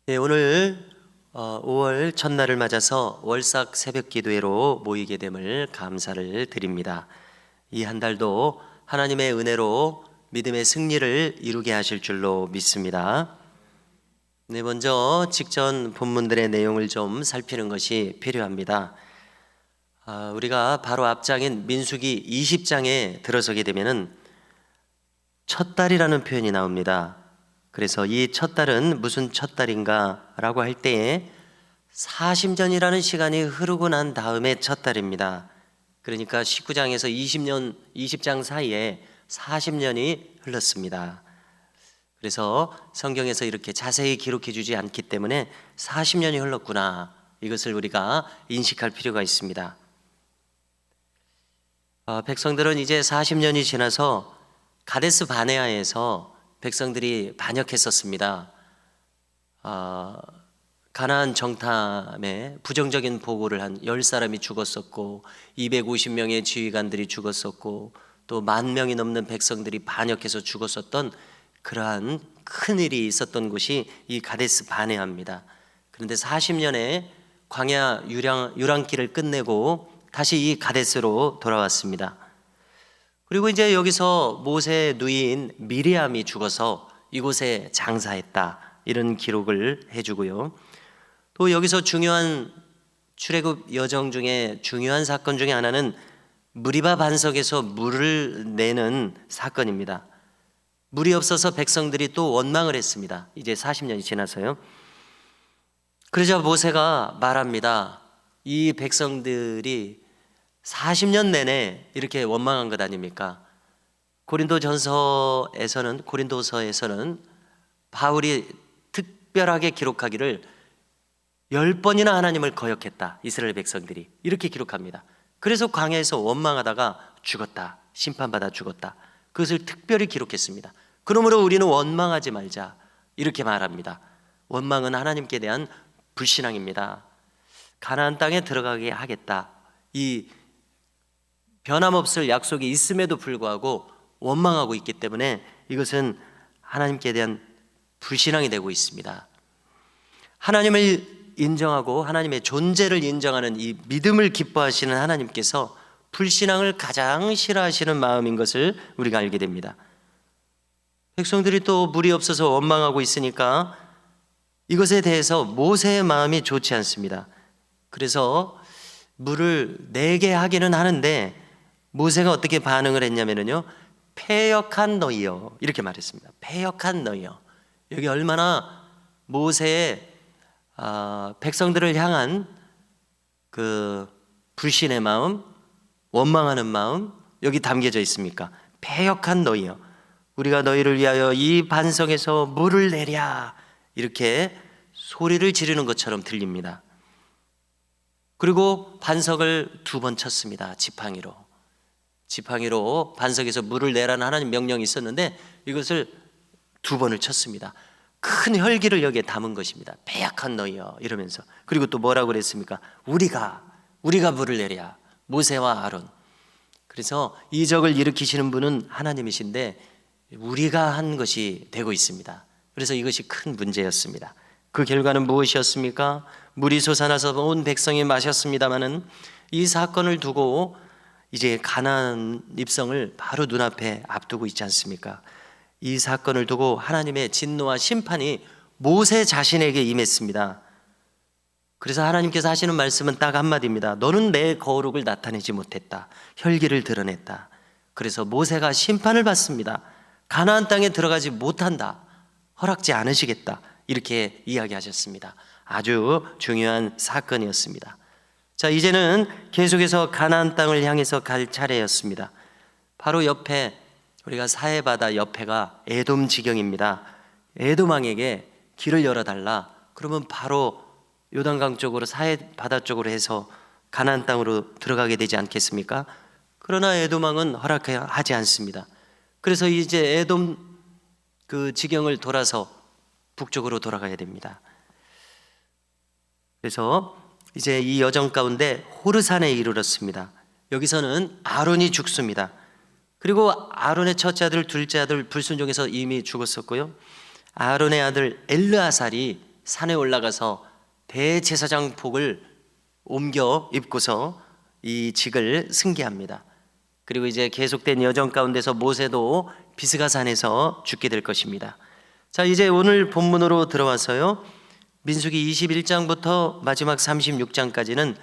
네, 오늘 5월 첫날을 맞아서 월삭 새벽 기도회로 모이게 됨을 감사를 드립니다. 이 한 달도 하나님의 은혜로 믿음의 승리를 이루게 하실 줄로 믿습니다. 네, 먼저 직전 본문들의 내용을 좀 살피는 것이 필요합니다. 우리가 바로 앞장인 민수기 20장에 들어서게 되면은 첫 달이라는 표현이 나옵니다. 그래서 이 첫 달은 무슨 첫 달인가 라고 할 때에 40년이라는 시간이 흐르고 난 다음에 첫 달입니다. 그러니까 19장에서 20장 사이에 40년이 흘렀습니다. 그래서 성경에서 이렇게 자세히 기록해 주지 않기 때문에 40년이 흘렀구나, 이것을 우리가 인식할 필요가 있습니다. 백성들은 이제 40년이 지나서 가데스 바네아에서 백성들이 반역했었습니다. 가나안 정탐에 부정적인 보고를 한 10사람이 죽었었고 250명의 지휘관들이 죽었었고 또 10,000명이 넘는 백성들이 반역해서 죽었었던 그러한 큰일이 있었던 곳이 이 가데스 바네아입니다. 그런데 40년의 광야 유랑길을 끝내고 다시 이 가데스로 돌아왔습니다. 그리고 이제 여기서 모세의 누이인 미리암이 죽어서 이곳에 장사했다, 이런 기록을 해주고요. 또 여기서 중요한 출애굽 여정 중에 중요한 사건 중에 하나는 무리바 반석에서 물을 내는 사건입니다. 물이 없어서 백성들이 또 원망을 했습니다. 이제 40년이 지나서요. 그러자 모세가 말합니다. 이 백성들이 40년 내내 이렇게 원망한 것 아닙니까? 고린도서에서는 바울이 특별하게 기록하기를 10번이나 하나님을 거역했다, 이스라엘 백성들이 이렇게 기록합니다. 그래서 광야에서 원망하다가 죽었다, 심판받아 죽었다, 그것을 특별히 기록했습니다. 그러므로 우리는 원망하지 말자, 이렇게 말합니다. 원망은 하나님께 대한 불신앙입니다. 가나안 땅에 들어가게 하겠다, 이 변함없을 약속이 있음에도 불구하고 원망하고 있기 때문에 이것은 하나님께 대한 불신앙이 되고 있습니다. 하나님을 인정하고 하나님의 존재를 인정하는 이 믿음을 기뻐하시는 하나님께서 불신앙을 가장 싫어하시는 마음인 것을 우리가 알게 됩니다. 백성들이 또 물이 없어서 원망하고 있으니까 이것에 대해서 모세의 마음이 좋지 않습니다. 그래서 물을 내게 하기는 하는데 모세가 어떻게 반응을 했냐면요, 패역한 너희여, 이렇게 말했습니다. 패역한 너희여. 여기 얼마나 모세의 백성들을 향한 그 불신의 마음, 원망하는 마음, 여기 담겨져 있습니까? 패역한 너희여, 우리가 너희를 위하여 이 반석에서 물을 내랴, 이렇게 소리를 지르는 것처럼 들립니다. 그리고 반석을 2번 쳤습니다. 지팡이로 반석에서 물을 내라는 하나님 명령이 있었는데 이것을 2번을 쳤습니다. 큰 혈기를 여기에 담은 것입니다. 패역한 너희여, 이러면서. 그리고 또 뭐라고 그랬습니까? 우리가 물을 내랴, 모세와 아론. 그래서 이적을 일으키시는 분은 하나님이신데 우리가 한 것이 되고 있습니다. 그래서 이것이 큰 문제였습니다. 그 결과는 무엇이었습니까? 물이 솟아나서 온 백성이 마셨습니다마는 이 사건을 두고 이제 가나안 입성을 바로 눈앞에 앞두고 있지 않습니까? 이 사건을 두고 하나님의 진노와 심판이 모세 자신에게 임했습니다. 그래서 하나님께서 하시는 말씀은 딱 한마디입니다. 너는 내 거룩을 나타내지 못했다, 혈기를 드러냈다. 그래서 모세가 심판을 받습니다. 가나안 땅에 들어가지 못한다, 허락지 않으시겠다, 이렇게 이야기하셨습니다. 아주 중요한 사건이었습니다. 자, 이제는 계속해서 가나안 땅을 향해서 갈 차례였습니다. 바로 옆에, 우리가 사해바다 옆에가 에돔 지경입니다. 에돔 왕에게 길을 열어달라, 그러면 바로 요단강 쪽으로, 사해바다 쪽으로 해서 가나안 땅으로 들어가게 되지 않겠습니까? 그러나 에돔 왕은 허락하지 않습니다. 그래서 이제 에돔 그 지경을 돌아서 북쪽으로 돌아가야 됩니다. 그래서 이제 이 여정 가운데 호르산에 이르렀습니다. 여기서는 아론이 죽습니다. 그리고 아론의 첫째 아들, 둘째 아들 불순종해서 이미 죽었었고요. 아론의 아들 엘르아살이 산에 올라가서 대제사장 복을 옮겨 입고서 이 직을 승계합니다. 그리고 이제 계속된 여정 가운데서 모세도 비스가산에서 죽게 될 것입니다. 자, 이제 오늘 본문으로 들어와서요, 민수기 21장부터 마지막 36장까지는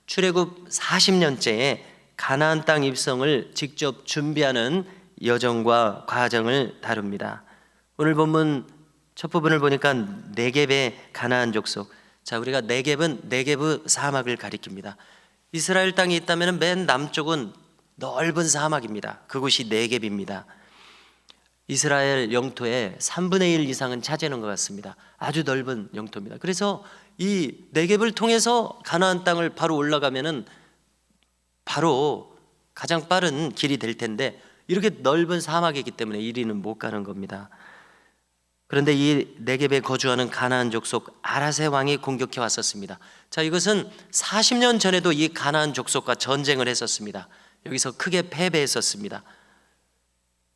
출애굽 40년째에 가나안 땅 입성을 직접 준비하는 여정과 과정을 다룹니다. 오늘 본문 첫 부분을 보니까 네겝의 가나안 족속. 자, 우리가 네겝은 네겝의 사막을 가리킵니다. 이스라엘 땅이 있다면 맨 남쪽은 넓은 사막입니다. 그곳이 네겝입니다. 이스라엘 영토의 3분의 1 이상은 차지하는 것 같습니다. 아주 넓은 영토입니다. 그래서 이 네겝을 통해서 가나안 땅을 바로 올라가면은 바로 가장 빠른 길이 될 텐데, 이렇게 넓은 사막이기 때문에 이리는 못 가는 겁니다. 그런데 이 네겝에 거주하는 가나안 족속 아라세 왕이 공격해 왔었습니다. 자, 이것은 40년 전에도 이 가나안 족속과 전쟁을 했었습니다. 여기서 크게 패배했었습니다.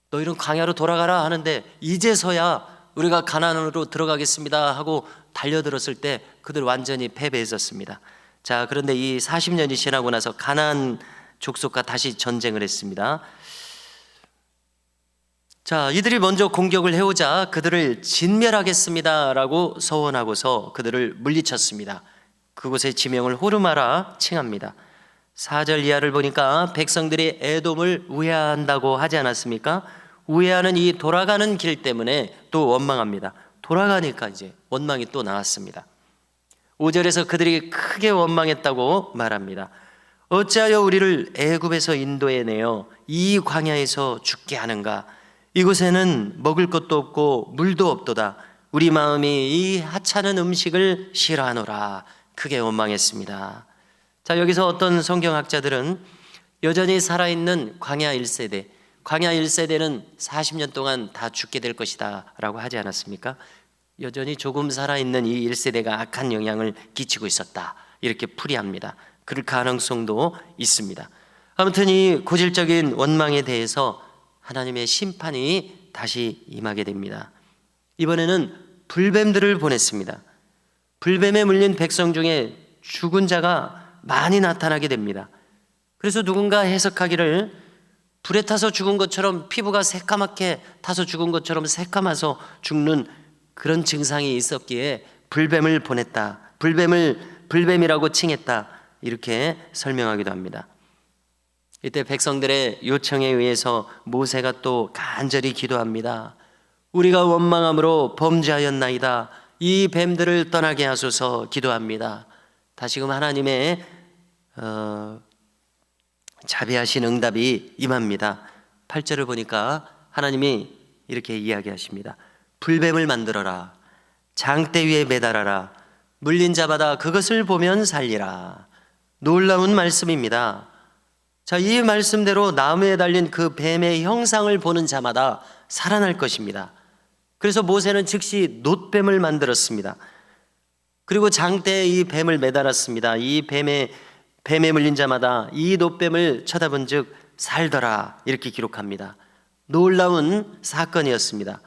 너희는 광야로 돌아가라 하는데 이제서야 우리가 가나안으로 들어가겠습니다 하고 달려들었을 때 그들 완전히 패배했었습니다. 자, 그런데 이 40년이 지나고 나서 가나안 족속과 다시 전쟁을 했습니다. 자, 이들이 먼저 공격을 해오자 그들을 진멸하겠습니다 라고 서원하고서 그들을 물리쳤습니다. 그곳의 지명을 호르마라 칭합니다. 4절 이하를 보니까 백성들이 에돔을 우회한다고 하지 않았습니까? 우회하는 이 돌아가는 길 때문에 또 원망합니다. 돌아가니까 이제 원망이 또 나왔습니다. 5절에서 그들이 크게 원망했다고 말합니다. 어찌하여 우리를 애굽에서 인도해내어 이 광야에서 죽게 하는가? 이곳에는 먹을 것도 없고 물도 없도다. 우리 마음이 이 하찮은 음식을 싫어하노라. 크게 원망했습니다. 자, 여기서 어떤 성경학자들은 여전히 살아있는 광야 1세대, 광야 1세대는 40년 동안 다 죽게 될 것이다 라고 하지 않았습니까? 여전히 조금 살아있는 이 1세대가 악한 영향을 끼치고 있었다, 이렇게 풀이합니다. 그럴 가능성도 있습니다. 아무튼 이 고질적인 원망에 대해서 하나님의 심판이 다시 임하게 됩니다. 이번에는 불뱀들을 보냈습니다. 불뱀에 물린 백성 중에 죽은 자가 많이 나타나게 됩니다. 그래서 누군가 해석하기를 불에 타서 죽은 것처럼, 피부가 새까맣게 타서 죽은 것처럼 새까마서 죽는 그런 증상이 있었기에 불뱀을 보냈다, 불뱀이라고 칭했다, 이렇게 설명하기도 합니다. 이때 백성들의 요청에 의해서 모세가 또 간절히 기도합니다. 우리가 원망함으로 범죄하였나이다. 이 뱀들을 떠나게 하소서 기도합니다. 다시금 하나님의 자비하신 응답이 임합니다. 8절을 보니까 하나님이 이렇게 이야기하십니다. 불뱀을 만들어라. 장대 위에 매달아라. 물린 자마다 그것을 보면 살리라. 놀라운 말씀입니다. 자, 이 말씀대로 나무에 달린 그 뱀의 형상을 보는 자마다 살아날 것입니다. 그래서 모세는 즉시 놋뱀을 만들었습니다. 그리고 장대에 이 뱀을 매달았습니다. 이 뱀에 물린 자마다 이 놋뱀을 쳐다본 즉 살더라, 이렇게 기록합니다. 놀라운 사건이었습니다.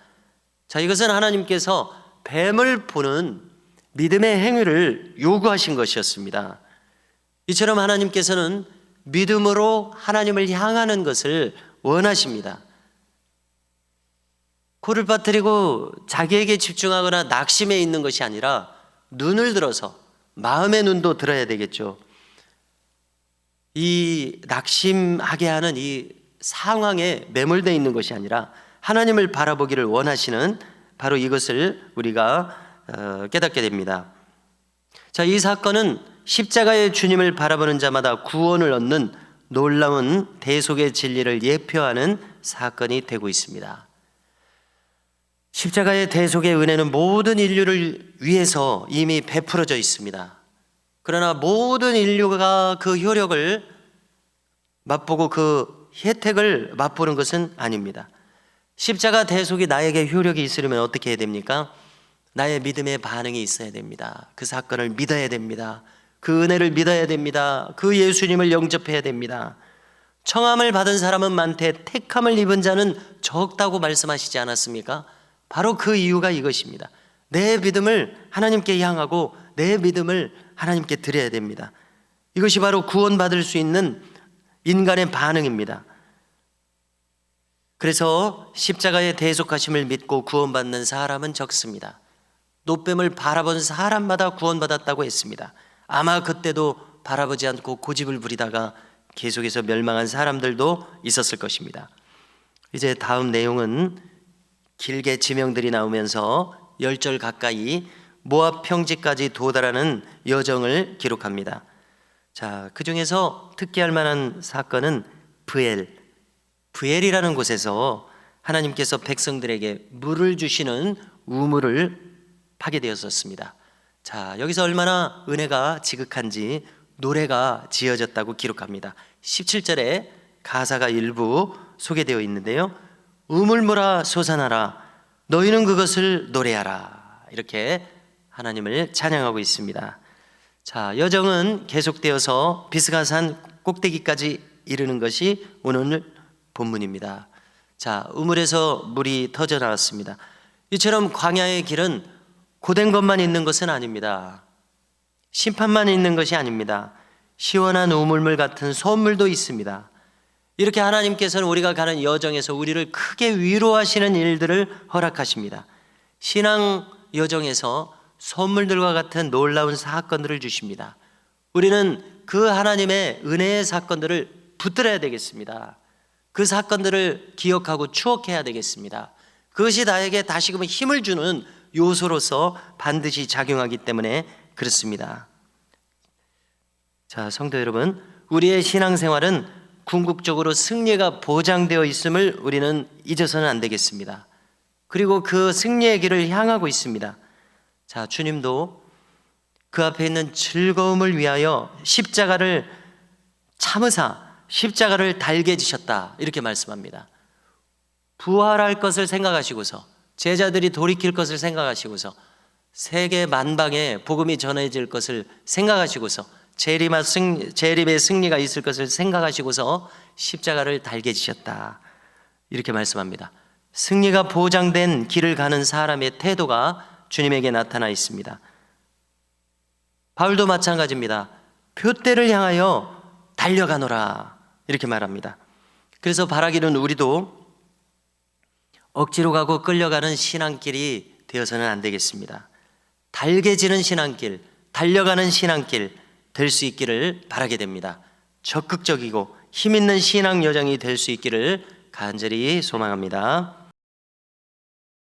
자, 이것은 하나님께서 뱀을 보는 믿음의 행위를 요구하신 것이었습니다. 이처럼 하나님께서는 믿음으로 하나님을 향하는 것을 원하십니다. 코를 빠뜨리고 자기에게 집중하거나 낙심해 있는 것이 아니라 눈을 들어서, 마음의 눈도 들어야 되겠죠. 이 낙심하게 하는 이 상황에 매몰되어 있는 것이 아니라 하나님을 바라보기를 원하시는, 바로 이것을 우리가 깨닫게 됩니다. 자, 이 사건은 십자가의 주님을 바라보는 자마다 구원을 얻는 놀라운 대속의 진리를 예표하는 사건이 되고 있습니다. 십자가의 대속의 은혜는 모든 인류를 위해서 이미 베풀어져 있습니다. 그러나 모든 인류가 그 효력을 맛보고 그 혜택을 맛보는 것은 아닙니다. 십자가 대속이 나에게 효력이 있으려면 어떻게 해야 됩니까? 나의 믿음의 반응이 있어야 됩니다. 그 사건을 믿어야 됩니다. 그 은혜를 믿어야 됩니다. 그 예수님을 영접해야 됩니다. 청함을 받은 사람은 많되 택함을 입은 자는 적다고 말씀하시지 않았습니까? 바로 그 이유가 이것입니다. 내 믿음을 하나님께 향하고 내 믿음을 하나님께 드려야 됩니다. 이것이 바로 구원받을 수 있는 인간의 반응입니다. 그래서 십자가의 대속하심을 믿고 구원받는 사람은 적습니다. 노뱀을 바라본 사람마다 구원받았다고 했습니다. 아마 그때도 바라보지 않고 고집을 부리다가 계속해서 멸망한 사람들도 있었을 것입니다. 이제 다음 내용은 길게 지명들이 나오면서 10절 가까이 모압 평지까지 도달하는 여정을 기록합니다. 자, 그 중에서 특기할 만한 사건은 브엘이라는 곳에서 하나님께서 백성들에게 물을 주시는 우물을 파게 되었었습니다. 자, 여기서 얼마나 은혜가 지극한지 노래가 지어졌다고 기록합니다. 17절에 가사가 일부 소개되어 있는데요. 우물물아 솟아나라, 너희는 그것을 노래하라, 이렇게 하나님을 찬양하고 있습니다. 자, 여정은 계속되어서 비스가산 꼭대기까지 이르는 것이 오늘 본문입니다. 자, 우물에서 물이 터져 나왔습니다. 이처럼 광야의 길은 고된 것만 있는 것은 아닙니다. 심판만 있는 것이 아닙니다. 시원한 우물물 같은 소물도 있습니다. 이렇게 하나님께서는 우리가 가는 여정에서 우리를 크게 위로하시는 일들을 허락하십니다. 신앙 여정에서 소물들과 같은 놀라운 사건들을 주십니다. 우리는 그 하나님의 은혜의 사건들을 붙들어야 되겠습니다. 그 사건들을 기억하고 추억해야 되겠습니다. 그것이 나에게 다시금 힘을 주는 요소로서 반드시 작용하기 때문에 그렇습니다. 자, 성도 여러분, 우리의 신앙생활은 궁극적으로 승리가 보장되어 있음을 우리는 잊어서는 안 되겠습니다. 그리고 그 승리의 길을 향하고 있습니다. 자, 주님도 그 앞에 있는 즐거움을 위하여 십자가를 참으사 십자가를 달게 지셨다, 이렇게 말씀합니다. 부활할 것을 생각하시고서, 제자들이 돌이킬 것을 생각하시고서, 세계 만방에 복음이 전해질 것을 생각하시고서, 재림의 승리가 있을 것을 생각하시고서 십자가를 달게 지셨다, 이렇게 말씀합니다. 승리가 보장된 길을 가는 사람의 태도가 주님에게 나타나 있습니다. 바울도 마찬가지입니다. 표대를 향하여 달려가노라, 이렇게 말합니다. 그래서 바라기는 우리도 억지로 가고 끌려가는 신앙길이 되어서는 안 되겠습니다. 달개지는 신앙길, 달려가는 신앙길 될 수 있기를 바라게 됩니다. 적극적이고 힘있는 신앙 여정이 될 수 있기를 간절히 소망합니다.